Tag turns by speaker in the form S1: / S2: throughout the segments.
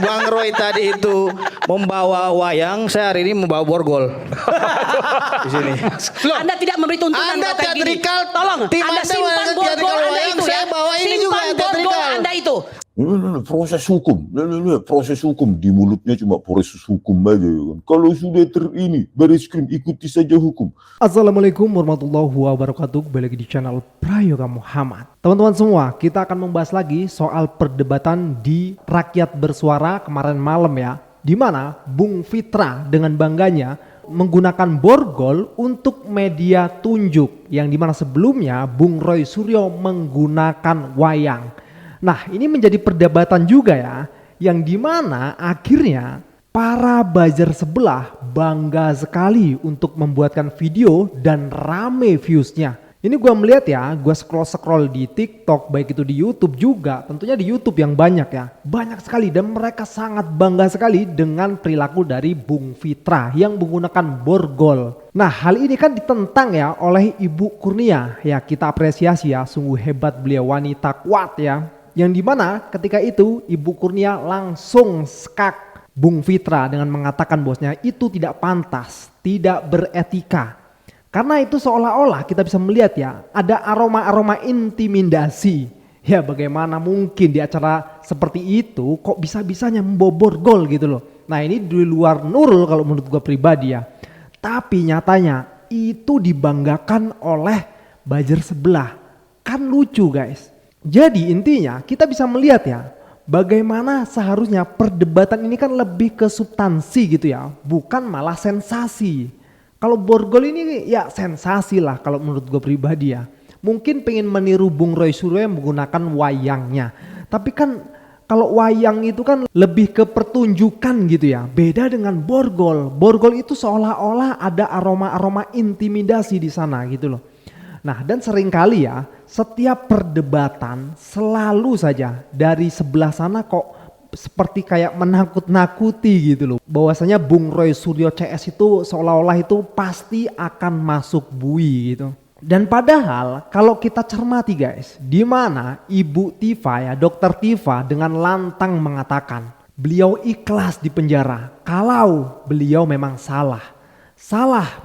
S1: Bang Roy tadi itu membawa wayang, saya hari ini membawa borgol. Di sini.
S2: Loh, Anda tidak memberi tuntunan
S1: Anda
S2: kayak gini.
S1: teatrikal.
S2: Tolong,
S1: Tim
S2: Anda
S1: Anda
S2: simpan borgol
S1: teatrikal
S2: Anda
S1: wayang,
S2: itu ya.
S1: saya bawa ini juga
S2: Simpan borgol
S1: teatrikal.
S2: Anda itu.
S3: Proses hukum, proses hukum di mulutnya cuma proses hukum aja ya kan. Kalau sudah baris krim ikuti saja hukum.
S4: Assalamualaikum warahmatullahi wabarakatuh. Kembali lagi di channel Prayoga Muhammad. Teman-teman semua, kita akan membahas lagi soal perdebatan di Rakyat Bersuara kemarin malam ya, di mana Bung Fitra dengan bangganya menggunakan borgol untuk media tunjuk, yang dimana sebelumnya Bung Roy Suryo menggunakan wayang. Nah, ini menjadi perdebatan juga ya, yang dimana akhirnya para buzzer sebelah bangga sekali untuk membuatkan video dan rame viewsnya. Ini gue melihat ya, gue scroll di TikTok, baik itu di YouTube juga, tentunya di YouTube yang banyak ya, banyak sekali, dan mereka sangat bangga sekali dengan perilaku dari Bung Fitra yang menggunakan borgol. Nah, hal ini kan ditentang ya oleh Ibu Kurnia, ya kita apresiasi ya, sungguh hebat beliau, wanita kuat ya. Yang dimana ketika itu Ibu Kurnia langsung skak Bung Fitra dengan mengatakan bosnya itu tidak pantas, tidak beretika. Karena itu seolah-olah kita bisa melihat ya, ada aroma-aroma intimidasi. Ya bagaimana mungkin di acara seperti itu kok bisa-bisanya membobor gol gitu loh. Nah ini di luar Nurul kalau menurut gue pribadi ya. Tapi nyatanya itu dibanggakan oleh buzzer sebelah. Kan lucu guys. Jadi intinya kita bisa melihat ya, bagaimana seharusnya perdebatan ini kan lebih ke substansi gitu ya, bukan malah sensasi. Kalau borgol ini ya sensasi lah kalau menurut gue pribadi ya. Mungkin pengen meniru Bung Roy Suryo yang menggunakan wayangnya. Tapi kan kalau wayang itu kan lebih ke pertunjukan gitu ya, beda dengan borgol. Borgol itu seolah-olah ada aroma-aroma intimidasi di sana gitu loh. Nah dan seringkali ya, setiap perdebatan selalu saja dari sebelah sana kok seperti kayak menakut-nakuti gitu loh. Bahwasanya Bung Roy Suryo CS itu seolah-olah itu pasti akan masuk bui gitu. Dan padahal kalau kita cermati guys, di mana Ibu Tifa ya, Dokter Tifa dengan lantang mengatakan beliau ikhlas di penjara kalau beliau memang salah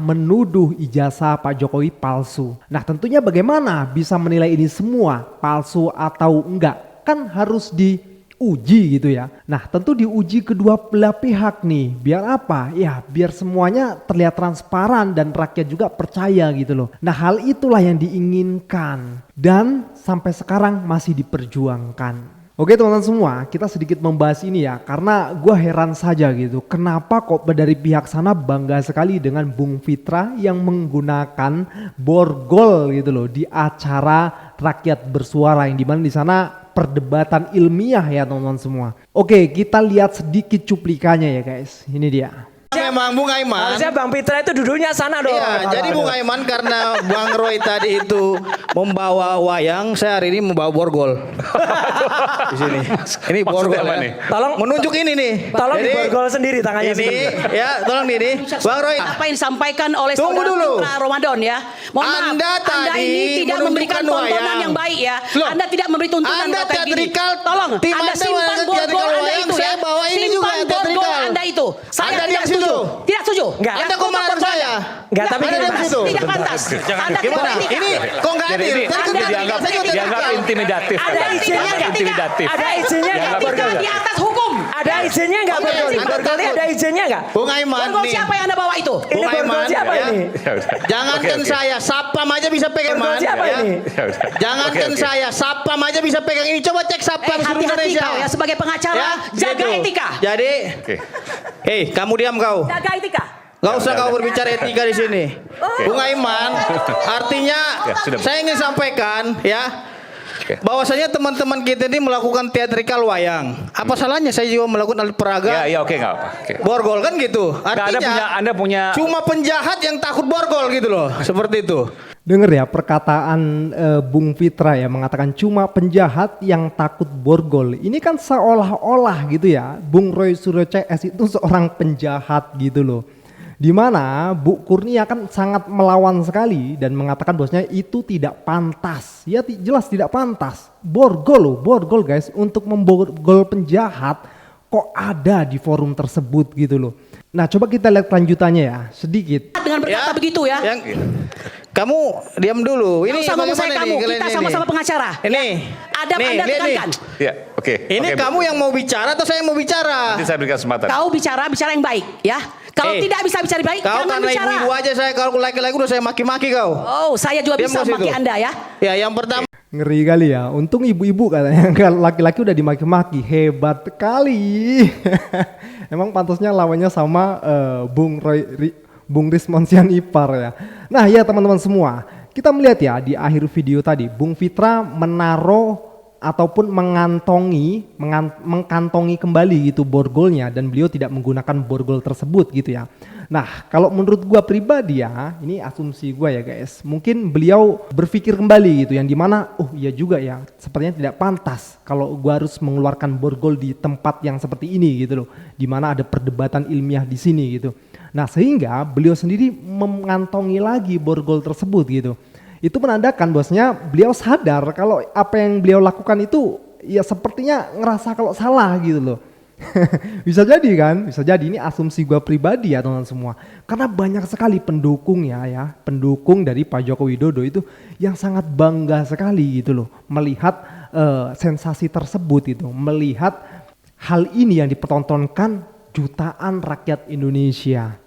S4: menuduh ijazah Pak Jokowi palsu. Nah tentunya bagaimana bisa menilai ini semua palsu atau enggak? Kan harus diuji gitu ya. Nah tentu diuji kedua belah pihak nih. Biar apa? Ya biar semuanya terlihat transparan dan rakyat juga percaya gitu loh. Nah hal itulah yang diinginkan dan sampai sekarang masih diperjuangkan. Oke teman-teman semua, kita sedikit membahas ini ya, karena gue heran saja gitu, kenapa kok dari pihak sana bangga sekali dengan Bung Fitra yang menggunakan borgol gitu loh di acara Rakyat Bersuara, yang dimana di sana perdebatan ilmiah ya teman-teman semua. Oke, kita lihat sedikit cuplikannya ya guys, ini dia.
S1: Memang Bung Aiman.
S2: Harusnya Bang Fitra itu duduknya sana dong.
S1: Iya, jadi Bung Aiman karena Bang Roy tadi itu membawa wayang, saya hari ini membawa borgol. Di sini. Ini borgol ya.
S5: nih?
S2: Tolong
S1: menunjuk ini nih.
S2: Tolong
S1: Jadi,
S2: diborgol sendiri tangannya
S1: ini
S2: sendiri.
S1: ya, tolong ini. Bang Roy.
S2: Apa yang disampaikan oleh
S1: Tunggu
S2: saudara
S1: dulu.
S2: Fitra Ramadan ya. Mohon maaf,
S1: Anda tadi
S2: ini tidak memberikan
S1: menunjukkan
S2: tontonan
S1: wayang.
S2: yang baik ya.
S1: Loh,
S2: Anda tidak memberi tuntunan
S1: Anda
S2: kayak gini.
S1: teatrikal.
S2: Tolong,
S1: Tim
S2: Anda
S1: Anda
S2: simpan
S1: teatrikal
S2: borgol Anda
S1: wayang,
S2: itu ya.
S1: saya bawa ini juga
S2: Simpan borgol
S1: teatrikal.
S2: Anda itu. Saya
S1: Anda
S2: tidak
S1: diam
S2: setuju.
S1: situ.
S2: Tidak setuju.
S1: Anda kok marah saya?
S2: Enggak, tapi
S1: Anda
S2: gini,
S1: diam
S2: Mas.
S1: situ.
S2: Tidak pantas. Anda
S1: Gimana?
S2: tidak
S1: Ini kok nggak
S5: Jadi
S1: adil?
S5: ini
S1: Tadi kan
S5: dianggap
S1: saya juga
S5: dianggap
S1: teatrikal.
S5: intimidatif.
S2: Ada izinnya nggak?
S5: Intimidatif.
S2: Ada izinnya nggak?
S5: Dianggap
S2: Borgol
S5: intimidatif.
S2: di atas hukum. Ada izinnya nggak
S1: Oke,
S2: borgol?
S1: Anda
S2: Borgolnya
S1: takut.
S2: ada izinnya nggak?
S1: Bung Aiman
S2: Borgol
S1: nih.
S2: siapa yang Anda bawa itu?
S1: Bung
S2: Ini borgol
S1: Aiman,
S2: siapa
S1: ya.
S2: ini?
S1: Jangankan
S5: Oke.
S1: saya, sapam aja bisa pegang.
S2: Borgol
S1: Man,
S2: siapa
S1: ya.
S2: ini?
S1: Jangankan
S5: Oke.
S1: saya, sapam aja bisa pegang ini. Coba cek sapam seluruh
S2: Hati-hati
S1: Indonesia.
S2: kau ya sebagai pengacara, jaga
S1: gitu.
S2: etika.
S1: Jadi,
S5: Oke.
S1: hei kamu diam kau.
S2: Jaga etika.
S1: Gak usah kau berbicara etika di sini. Bung Aiman, artinya
S5: Ya, sudah.
S1: saya ingin sampaikan ya,
S5: Oke.
S1: bahwasanya teman-teman kita ini melakukan teatrikal wayang. Apa salahnya saya juga melakukan alat peraga?
S5: Ya, oke enggak apa. Oke.
S1: Borgol kan gitu.
S5: Nggak,
S1: Artinya
S5: Anda punya
S1: cuma penjahat yang takut borgol gitu loh. Seperti itu.
S4: Dengar ya perkataan Bung Fitra ya, mengatakan cuma penjahat yang takut borgol. Ini kan seolah-olah gitu ya, Bung Roy Suryo CS itu seorang penjahat gitu loh. Dimana Bu Kurnia kan sangat melawan sekali dan mengatakan bahwasanya itu tidak pantas. Ya jelas tidak pantas. Borgol loh, borgol guys, untuk memborgol penjahat kok ada di forum tersebut gitu loh. Nah coba kita lihat kelanjutannya ya sedikit.
S2: Dengan berkata begitu ya.
S1: Yang kamu diam dulu.
S2: Ini sama saya kamu, kita sama-sama pengacara.
S1: Ini.
S2: Adab Anda tekankan.
S5: Ya, oke.
S1: Ini
S5: Oke,
S1: kamu yang mau bicara atau saya yang mau bicara?
S5: nanti saya berikan kesempatan.
S2: Kau bicara yang baik ya. Kalau tidak bisa bicara baik,
S1: Kau
S2: jangan
S1: karena
S2: bicara.
S1: ibu-ibu aja saya, kalau laki-laki udah saya maki-maki kau.
S2: Oh, saya juga
S1: Diam
S2: bisa
S1: kau
S2: maki
S1: situ.
S2: Anda ya.
S1: Ya, yang pertama
S4: Ngeri kali ya, untung ibu-ibu katanya, kalau laki-laki udah dimaki-maki, hebat kali. Emang pantasnya lawannya sama Bung Rismon Sianipar ya. Nah ya teman-teman semua, kita melihat ya di akhir video tadi, Bung Fitra menaruh ataupun mengkantongi kembali gitu borgolnya, dan beliau tidak menggunakan borgol tersebut gitu ya. Nah kalau menurut gua pribadi ya, ini asumsi gua ya guys, mungkin beliau berpikir kembali gitu, yang dimana oh iya juga ya, sepertinya tidak pantas kalau gua harus mengeluarkan borgol di tempat yang seperti ini gitu loh, dimana ada perdebatan ilmiah di sini gitu. Nah sehingga beliau sendiri mengantongi lagi borgol tersebut gitu. Itu menandakan bahwasanya beliau sadar kalau apa yang beliau lakukan itu ya sepertinya ngerasa kalau salah gitu loh. Bisa jadi kan, bisa jadi, ini asumsi gua pribadi ya teman-teman semua. Karena banyak sekali pendukung pendukung dari Pak Joko Widodo itu yang sangat bangga sekali gitu loh melihat sensasi tersebut itu, melihat hal ini yang dipertontonkan jutaan rakyat Indonesia.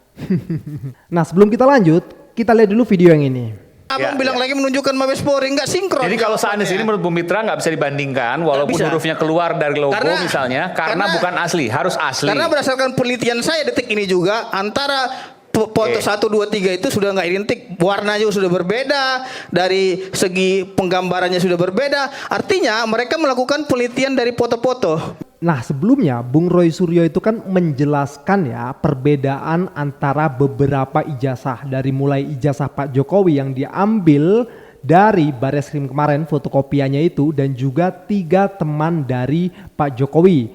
S4: Nah sebelum kita lanjut, kita lihat dulu video yang ini.
S1: Abang bilang lagi menunjukkan Mabes Polri, nggak sinkron.
S5: Jadi kalau seandainya ini menurut Bung Mitra nggak bisa dibandingkan, walaupun
S1: bisa.
S5: hurufnya keluar dari logo
S1: Karena-
S5: misalnya, karena bukan asli, harus asli.
S1: Karena berdasarkan penelitian saya detik ini juga, antara foto 1, 2, 3 itu sudah nggak identik, warnanya sudah berbeda, dari segi penggambarannya sudah berbeda. Artinya mereka melakukan penelitian dari foto-foto.
S4: Nah sebelumnya Bung Roy Suryo itu kan menjelaskan ya perbedaan antara beberapa ijazah, dari mulai ijazah Pak Jokowi yang diambil dari Bareskrim kemarin fotokopiannya itu, dan juga 3 teman dari Pak Jokowi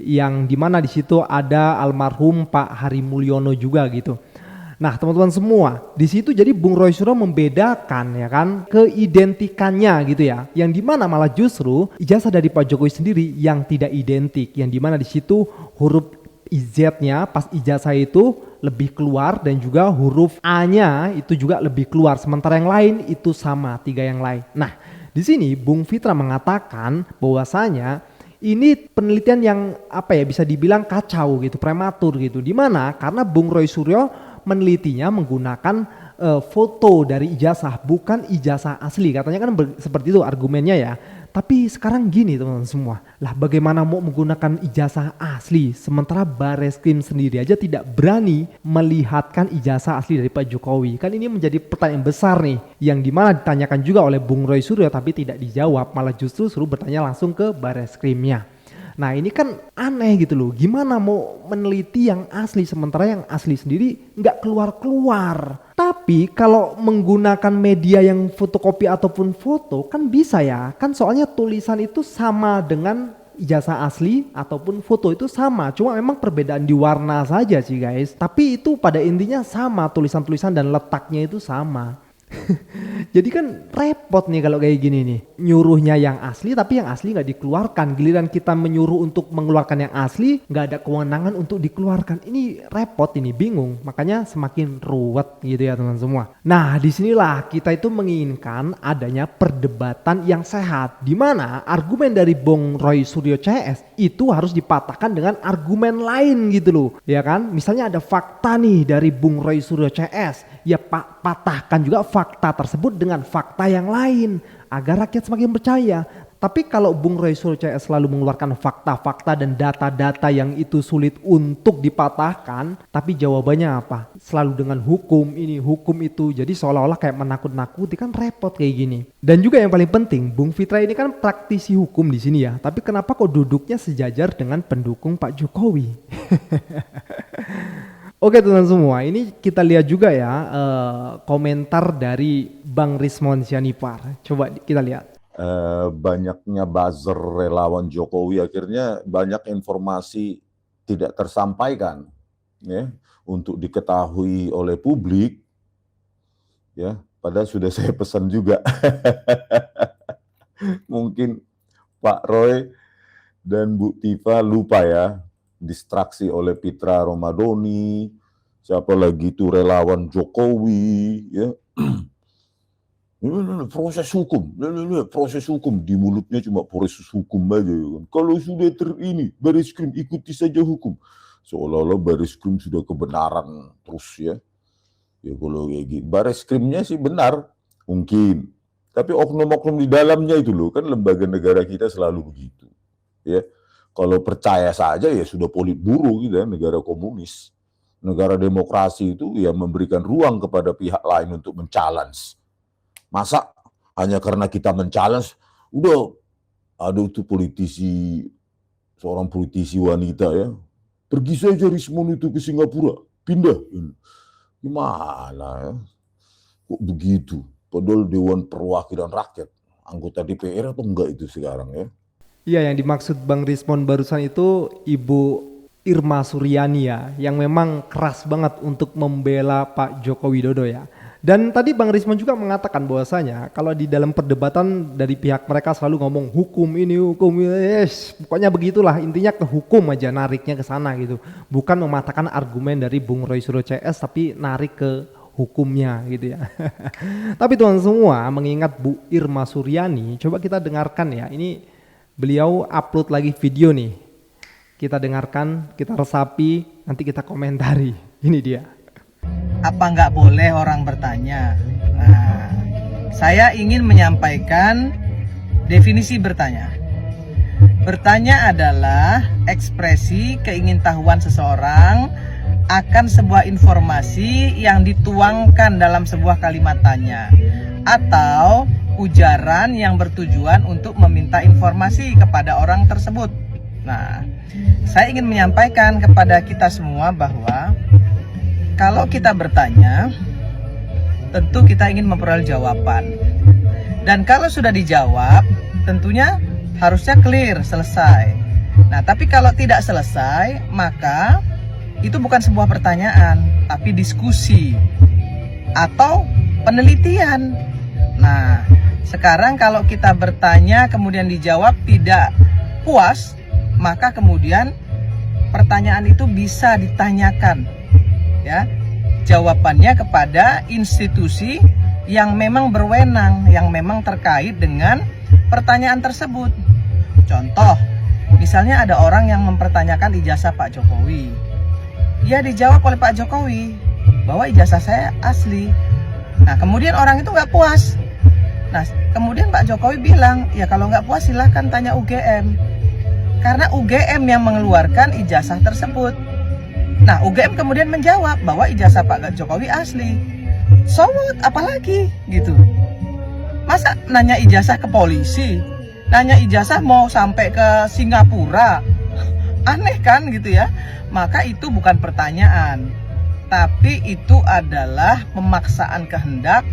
S4: yang dimana di situ ada almarhum Pak Hari Mulyono juga gitu. Nah teman-teman semua, di situ jadi Bung Roy Suryo membedakan ya kan keidentikannya gitu ya, yang dimana malah justru ijazah dari Pak Jokowi sendiri yang tidak identik, yang dimana di situ huruf IZ-nya pas ijazah itu lebih keluar, dan juga huruf A-nya itu juga lebih keluar, sementara yang lain itu sama 3 yang lain. Nah di sini Bung Fitra mengatakan bahwasanya ini penelitian yang apa ya, bisa dibilang kacau gitu, prematur gitu, dimana karena Bung Roy Suryo menelitinya menggunakan foto dari ijazah, bukan ijazah asli. Katanya kan seperti itu argumennya ya. Tapi sekarang gini teman-teman semua, lah bagaimana mau menggunakan ijazah asli sementara Bareskrim sendiri aja tidak berani melihatkan ijazah asli dari Pak Jokowi. Kan ini menjadi pertanyaan besar nih, yang dimana ditanyakan juga oleh Bung Roy Suryo tapi tidak dijawab, malah justru suruh bertanya langsung ke Bareskrimnya. Nah ini kan aneh gitu loh, gimana mau meneliti yang asli sementara yang asli sendiri nggak keluar-keluar. Tapi kalau menggunakan media yang fotokopi ataupun foto kan bisa ya, kan soalnya tulisan itu sama dengan ijazah asli ataupun foto itu sama, cuma memang perbedaan di warna saja sih guys. Tapi itu pada intinya sama, tulisan-tulisan dan letaknya itu sama. Jadi kan repot nih kalau kayak gini nih, nyuruhnya yang asli tapi yang asli nggak dikeluarkan, giliran kita menyuruh untuk mengeluarkan yang asli nggak ada kewenangan untuk dikeluarkan. Ini repot, ini bingung, makanya semakin ruwet gitu ya teman semua. Nah disinilah kita itu menginginkan adanya perdebatan yang sehat, di mana argumen dari Bung Roy Suryo CS itu harus dipatahkan dengan argumen lain gitu loh, ya kan? Misalnya ada fakta nih dari Bung Roy Suryo CS, ya patahkan juga fakta tersebut dengan fakta yang lain agar rakyat semakin percaya. Tapi kalau Bung Roy Suryo CS selalu mengeluarkan fakta-fakta dan data-data yang itu sulit untuk dipatahkan, tapi jawabannya apa? Selalu dengan hukum ini, hukum itu. Jadi seolah-olah kayak menakut-nakuti, kan repot kayak gini. Dan juga yang paling penting, Bung Fitra ini kan praktisi hukum di sini ya. Tapi kenapa kok duduknya sejajar dengan pendukung Pak Jokowi? Oke teman-teman semua, ini kita lihat juga ya komentar dari Bang Rismon Sianipar. Coba kita lihat.
S3: Banyaknya buzzer relawan Jokowi, akhirnya banyak informasi tidak tersampaikan ya untuk diketahui oleh publik ya, padahal sudah saya pesan juga. Mungkin Pak Roy dan Bu Tifa lupa ya, distraksi oleh Pitra Romadoni, siapa lagi itu relawan Jokowi, ya. Ini proses hukum di mulutnya cuma proses hukum aja ya kan. Kalau sudah ini Baris Krim ikuti saja hukum, seolah-olah Baris Krim sudah kebenaran terus ya. Ya kalau kayak gitu, Baris Krimnya sih benar mungkin, tapi oknum-oknum di dalamnya itu loh, kan lembaga negara kita selalu begitu ya. Kalau percaya saja ya sudah Politburo gitu ya, negara komunis. Negara demokrasi itu ya memberikan ruang kepada pihak lain untuk men-challenge. Masa hanya karena kita men-challenge, udah ada itu seorang politisi wanita ya, pergi saja Rismon itu ke Singapura, pindah. Gimana ya? Kok begitu? Padahal Dewan Perwakilan Rakyat, anggota DPR atau enggak itu sekarang ya?
S4: Iya, yang dimaksud Bang Rismon barusan itu Ibu Irma Suryani ya, yang memang keras banget untuk membela Pak Joko Widodo ya. Dan tadi Bang Rismon juga mengatakan bahwasanya kalau di dalam perdebatan dari pihak mereka selalu ngomong hukum ini, hukum yes, pokoknya begitulah, intinya ke hukum aja, nariknya ke sana gitu. Bukan mematahkan argumen dari Bung Roy Suryo CS, tapi narik ke hukumnya gitu ya. Tapi teman semua, mengingat Bu Irma Suryani, coba kita dengarkan ya. Ini beliau upload lagi video nih. Kita dengarkan, kita resapi, nanti kita komentari. Ini dia.
S6: Apa nggak boleh orang bertanya? Nah, saya ingin menyampaikan definisi bertanya. Bertanya adalah ekspresi keingintahuan seseorang akan sebuah informasi yang dituangkan dalam sebuah kalimat tanya, atau ujaran yang bertujuan untuk meminta informasi kepada orang tersebut. Nah, saya ingin menyampaikan kepada kita semua bahwa kalau kita bertanya, tentu kita ingin memperoleh jawaban. Dan kalau sudah dijawab, tentunya harusnya clear, selesai. Nah, tapi kalau tidak selesai, maka itu bukan sebuah pertanyaan, tapi diskusi atau penelitian. Nah, sekarang kalau kita bertanya kemudian dijawab tidak puas, maka kemudian pertanyaan itu bisa ditanyakan ya, jawabannya kepada institusi yang memang berwenang, yang memang terkait dengan pertanyaan tersebut. Contoh, misalnya ada orang yang mempertanyakan ijazah Pak Jokowi. Ya, dijawab oleh Pak Jokowi bahwa ijazah saya asli. Nah, kemudian orang itu nggak puas. Nah, kemudian Pak Jokowi bilang, ya kalau nggak puas silahkan tanya UGM. Karena UGM yang mengeluarkan ijazah tersebut. Nah, UGM kemudian menjawab bahwa ijazah Pak Jokowi asli. So what? Apalagi gitu. Masa nanya ijazah ke polisi? Nanya ijazah mau sampai ke Singapura? Aneh kan gitu ya. Maka itu bukan pertanyaan, tapi itu adalah pemaksaan kehendak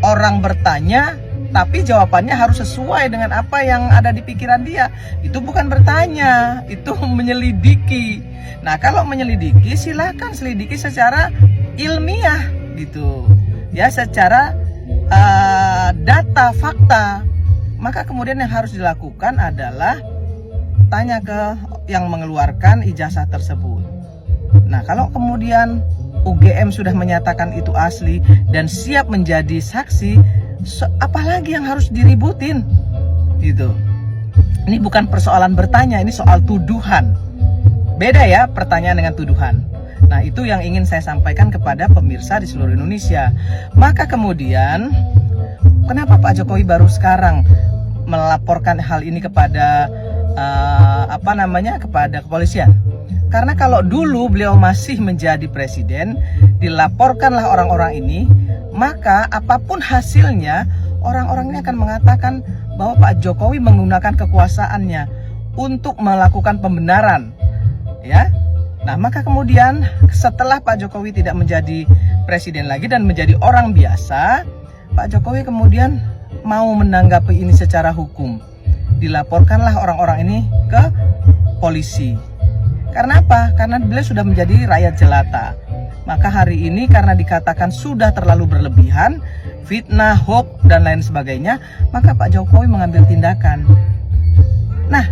S6: orang bertanya, tapi jawabannya harus sesuai dengan apa yang ada di pikiran dia. Itu bukan bertanya, itu menyelidiki. Nah, kalau menyelidiki silakan selidiki secara ilmiah gitu ya, secara data, fakta. Maka kemudian yang harus dilakukan adalah tanya ke yang mengeluarkan ijazah tersebut. Nah, kalau kemudian UGM sudah menyatakan itu asli dan siap menjadi saksi, apalagi yang harus diributin gitu. Ini bukan persoalan bertanya, ini soal tuduhan. Beda ya pertanyaan dengan tuduhan. Nah, itu yang ingin saya sampaikan kepada pemirsa di seluruh Indonesia. Maka kemudian kenapa Pak Jokowi baru sekarang melaporkan hal ini kepada kepada kepolisian? Karena kalau dulu beliau masih menjadi presiden, dilaporkanlah orang-orang ini, maka apapun hasilnya, orang-orang ini akan mengatakan bahwa Pak Jokowi menggunakan kekuasaannya untuk melakukan pembenaran, ya. Nah, maka kemudian setelah Pak Jokowi tidak menjadi presiden lagi dan menjadi orang biasa, Pak Jokowi kemudian mau menanggapi ini secara hukum. Dilaporkanlah orang-orang ini ke polisi. Karena apa? Karena beliau sudah menjadi rakyat jelata. Maka hari ini karena dikatakan sudah terlalu berlebihan, fitnah, hoax, dan lain sebagainya, maka Pak Jokowi mengambil tindakan. Nah,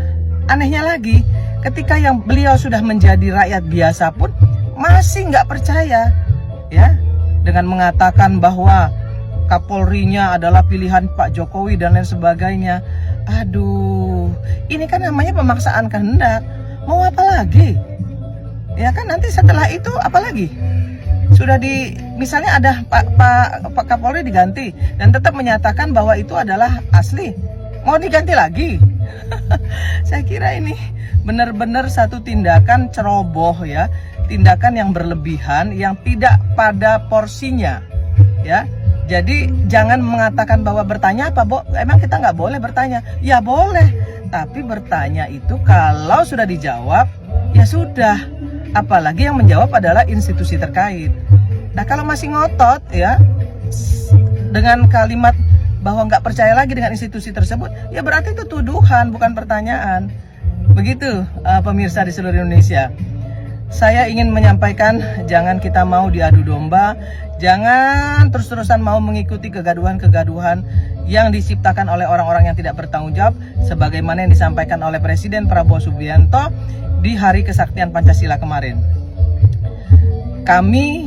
S6: anehnya lagi, ketika yang beliau sudah menjadi rakyat biasa pun masih nggak percaya, ya, dengan mengatakan bahwa Kapolrinya adalah pilihan Pak Jokowi dan lain sebagainya. Aduh, ini kan namanya pemaksaan kehendak. Mau apa lagi? Ya kan, nanti setelah itu apa lagi? Sudah misalnya ada Pak Kapolri diganti dan tetap menyatakan bahwa itu adalah asli. Mau diganti lagi? Saya kira ini benar-benar satu tindakan ceroboh, ya, tindakan yang berlebihan, yang tidak pada porsinya, ya. Jadi jangan mengatakan bahwa bertanya apa, Bo? Emang kita nggak boleh bertanya? Ya boleh, tapi bertanya itu kalau sudah dijawab, ya sudah. Apalagi yang menjawab adalah institusi terkait. Nah, kalau masih ngotot, ya, dengan kalimat bahwa nggak percaya lagi dengan institusi tersebut, ya berarti itu tuduhan, bukan pertanyaan. Begitu, pemirsa di seluruh Indonesia. Saya ingin menyampaikan, jangan kita mau diadu domba, jangan terus-terusan mau mengikuti kegaduhan-kegaduhan yang diciptakan oleh orang-orang yang tidak bertanggung jawab, sebagaimana yang disampaikan oleh Presiden Prabowo Subianto di Hari Kesaktian Pancasila kemarin. Kami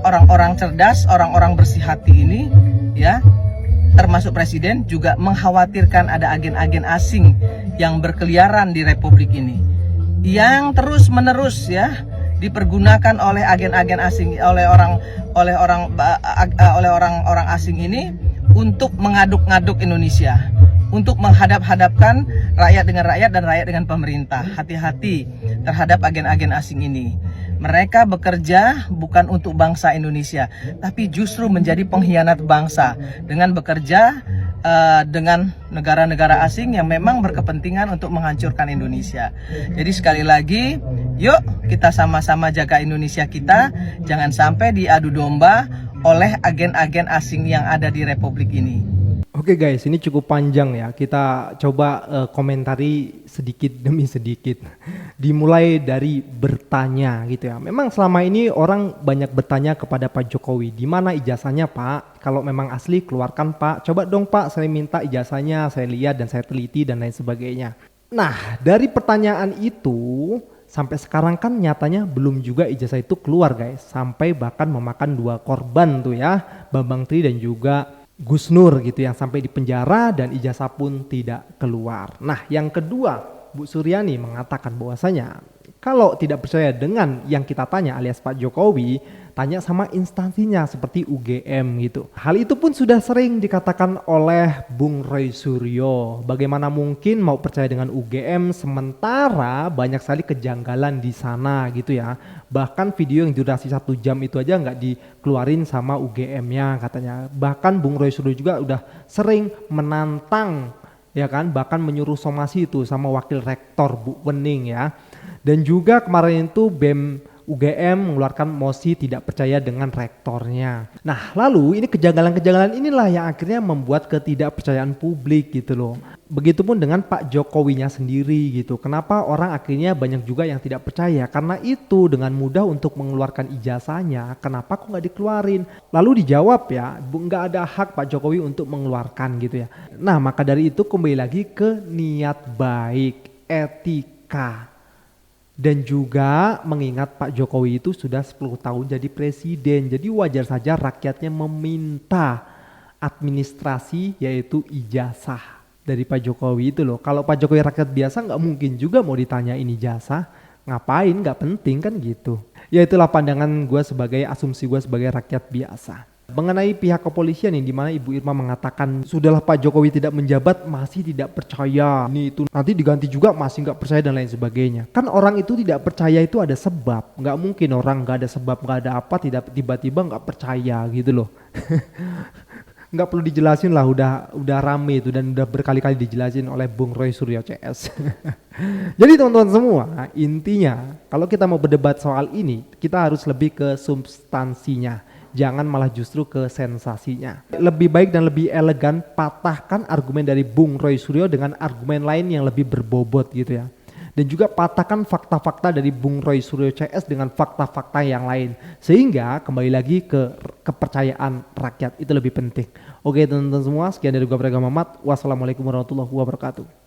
S6: orang-orang cerdas, orang-orang bersih hati ini, ya, termasuk Presiden, juga mengkhawatirkan ada agen-agen asing yang berkeliaran di Republik ini, yang terus-menerus, ya, dipergunakan oleh agen-agen asing, oleh orang-orang asing ini untuk mengaduk-ngaduk Indonesia, untuk menghadap-hadapkan rakyat dengan rakyat dan rakyat dengan pemerintah. Hati-hati terhadap agen-agen asing ini. Mereka bekerja bukan untuk bangsa Indonesia, tapi justru menjadi pengkhianat bangsa dengan bekerja dengan negara-negara asing yang memang berkepentingan untuk menghancurkan Indonesia. Jadi sekali lagi, yuk kita sama-sama jaga Indonesia kita, jangan sampai diadu domba oleh agen-agen asing yang ada di Republik ini.
S4: Oke guys, ini cukup panjang ya. Kita coba komentari sedikit demi sedikit. Dimulai dari bertanya gitu ya. Memang selama ini orang banyak bertanya kepada Pak Jokowi, di mana ijazahnya Pak? Kalau memang asli keluarkan Pak. Coba dong Pak, saya minta ijazahnya, saya lihat dan saya teliti dan lain sebagainya. Nah, dari pertanyaan itu sampai sekarang kan nyatanya belum juga ijazah itu keluar guys. Sampai bahkan memakan 2 korban tuh ya, Bambang Tri dan juga Gus Nur gitu, yang sampai di penjara dan ijazah pun tidak keluar. Nah, yang kedua, Bu Suryani mengatakan bahwasanya kalau tidak percaya dengan yang kita tanya alias Pak Jokowi, tanya sama instansinya seperti UGM gitu. Hal itu pun sudah sering dikatakan oleh Bung Roy Suryo. Bagaimana mungkin mau percaya dengan UGM sementara banyak sekali kejanggalan di sana gitu ya. Bahkan video yang durasi 1 jam itu aja nggak dikeluarin sama UGM-nya katanya. Bahkan Bung Roy Suryo juga udah sering menantang, ya kan, bahkan menyuruh somasi itu sama wakil rektor Bu Wening ya. Dan juga kemarin itu BEM UGM mengeluarkan mosi tidak percaya dengan rektornya. Nah, lalu ini kejanggalan-kejanggalan inilah yang akhirnya membuat ketidakpercayaan publik gitu loh. Begitupun dengan Pak Jokowinya sendiri gitu. Kenapa orang akhirnya banyak juga yang tidak percaya? Karena itu dengan mudah untuk mengeluarkan ijazahnya, kenapa kok nggak dikeluarin? Lalu dijawab ya, nggak ada hak Pak Jokowi untuk mengeluarkan gitu ya. Nah, maka dari itu kembali lagi ke niat baik, etika. Dan juga mengingat Pak Jokowi itu sudah 10 tahun jadi presiden. Jadi wajar saja rakyatnya meminta administrasi yaitu ijazah dari Pak Jokowi itu loh. Kalau Pak Jokowi rakyat biasa nggak mungkin juga mau ditanyain ijazah. Ngapain, nggak penting kan gitu. Ya itulah pandangan gue sebagai asumsi gue sebagai rakyat biasa. Mengenai pihak kepolisian yang dimana Ibu Irma mengatakan sudahlah Pak Jokowi tidak menjabat masih tidak percaya, ini itu nanti diganti juga masih nggak percaya dan lain sebagainya. Kan orang itu tidak percaya itu ada sebab, nggak mungkin orang nggak ada sebab nggak ada apa tidak tiba-tiba nggak percaya gitu loh. Nggak perlu dijelasin lah, udah rame itu dan udah berkali-kali dijelasin oleh Bung Roy Suryo CS. Jadi teman-teman semua, intinya kalau kita mau berdebat soal ini kita harus lebih ke substansinya. Jangan malah justru ke sensasinya. Lebih baik dan lebih elegan patahkan argumen dari Bung Roy Suryo dengan argumen lain yang lebih berbobot gitu ya. Dan juga patahkan fakta-fakta dari Bung Roy Suryo CS dengan fakta-fakta yang lain. Sehingga kembali lagi ke kepercayaan rakyat, itu lebih penting. Oke teman-teman semua, sekian dari gue Prayoga Muhammad. Wassalamualaikum warahmatullahi wabarakatuh.